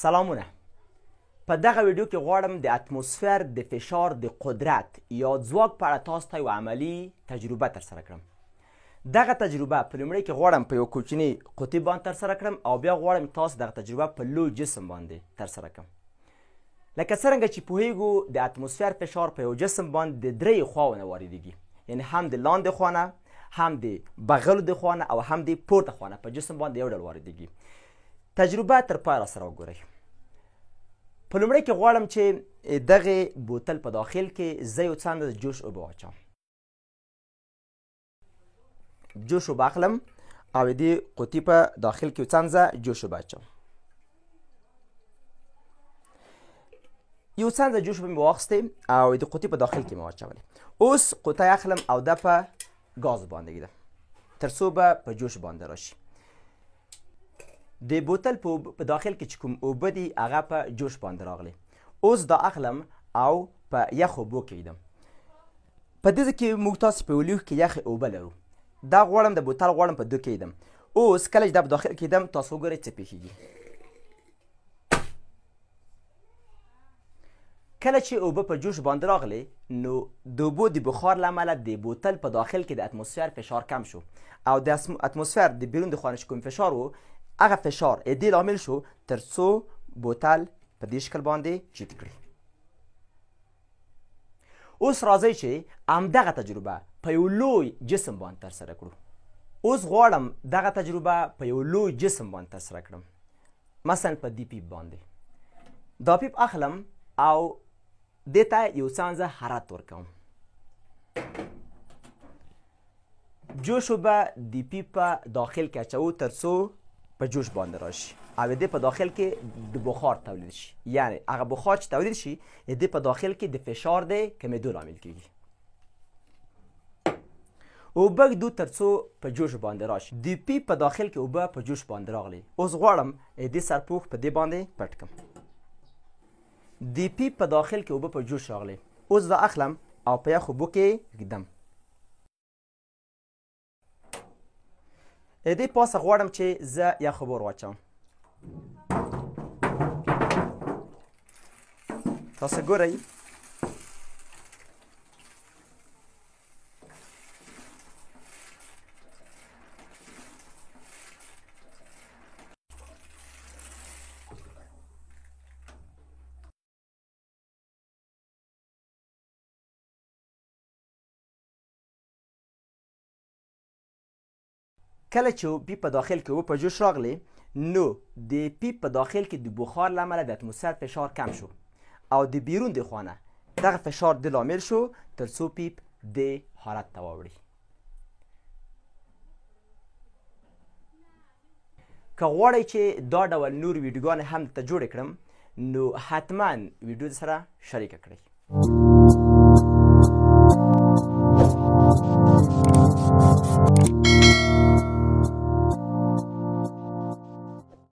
سلامونه. په دغه ویډیو کې غواړم د اتموسفیر د فشار د قدرت یا ځواک په اړه تاسو ته یوه عملي تجربه ترسره کړم. دغه تجربه په لومړي کې غواړم په یو کوچني قطي باندې ترسره کړم او بیا غواړم تاسو دغه تجربه په لوی جسم باندې ترسره کړم. لکه څرنګه چې پوهیږو د اتموسفیر فشار په یو جسم باندې د درې خواونه واردېږي، یعنې هم د لاندې خوا نه، هم د بغلو د خوا نه او هم د پورته خوا نه په جسم باندې یو ډول واردېږي. تجربه تر پایه راسره وګورئ. په لومړی کې غواړم چې دغه بوتل په داخل کې زه یو څنډه د جوش اوبه واچوم. جوش اوبه اخلم او د دې قوطي په داخل کې یو څنډه جوش اوبه اچوم. یو څنډه جوش اوبه مې واخیستې او د قوطي په داخل کې مې واچولې. اوس قوطی اخلم او ده په ګاز باندې ږدم تر څو به په جوش باندې راشي. د بوتل په داخل کې چې کوم اوبه دي هغه په جوش باندې راغلی. اوس دا اخلم او په یخ اوبو کې ږدم. په دې ځای کې موږ تاسې په یو لوښي کې یخې اوبه لرو. دا غواړم د بوتل غواړم په دو کې ږدم. اوس کله چې دا په داخل کې ږدم تاسو وګورئ څه پېښېږي. کله چې اوبه په جوش باندې راغلی نو د اوبو د بخار له امله د بوتل په داخل کې د اتموسفیر فشار کم شو او د اتموسفیر د بیرون د خوا نه چې کوم فشار و هغه فشار دې لامل شو تر څو بوتل په دې شکل باندې چیت کړي. اوس راځئ چې همدغه تجربه په یو لوی جسم باندې ترسره کړو. اوس غواړم دغه تجربه په یو لوی جسم باندې ترسره کړم، مثلا په دې پیپ باندې. دا پیپ اخلم او دې ته یو څنځه حرارت ورکوم. جوش اوبه د پیپ په داخل کې اچوو تر څو په جوش باندې راشي او دې په داخل کې د بخار تولید شي، یعنی هغه بخار چې تولید شي دې په داخل کې د فشار د کمیدو لامل کیږي. اوبه ږدو تر څو په جوش باندې راشي. د پیپ په داخل کې اوبه په جوش باندې راغلي. اوس غواړم دې سرپوښ په دې باندې پټ کړم. د پیپ په داخل کې اوبه په جوش راغلي. اوس دا اخلم او په یخ اوبو کې ږدم. دې پاسه غواړم چې زه یخ اوبه ور واچوم. تاسو ګورئ کله چې پیپ په داخل کې اوبه په جوش راغلی نو د پیپ په داخل کې د بخار له امله د اتموسفیر فشار کم شو او د بیرون د خوا نه دغه فشار د لامل شو تر څو پیپ د حالت ته واوړي. که غواړئ چې دا ډول نور ویډیوګانې هم درته جوړې کړم نو حتما ویډیو سره شریکه کړئ.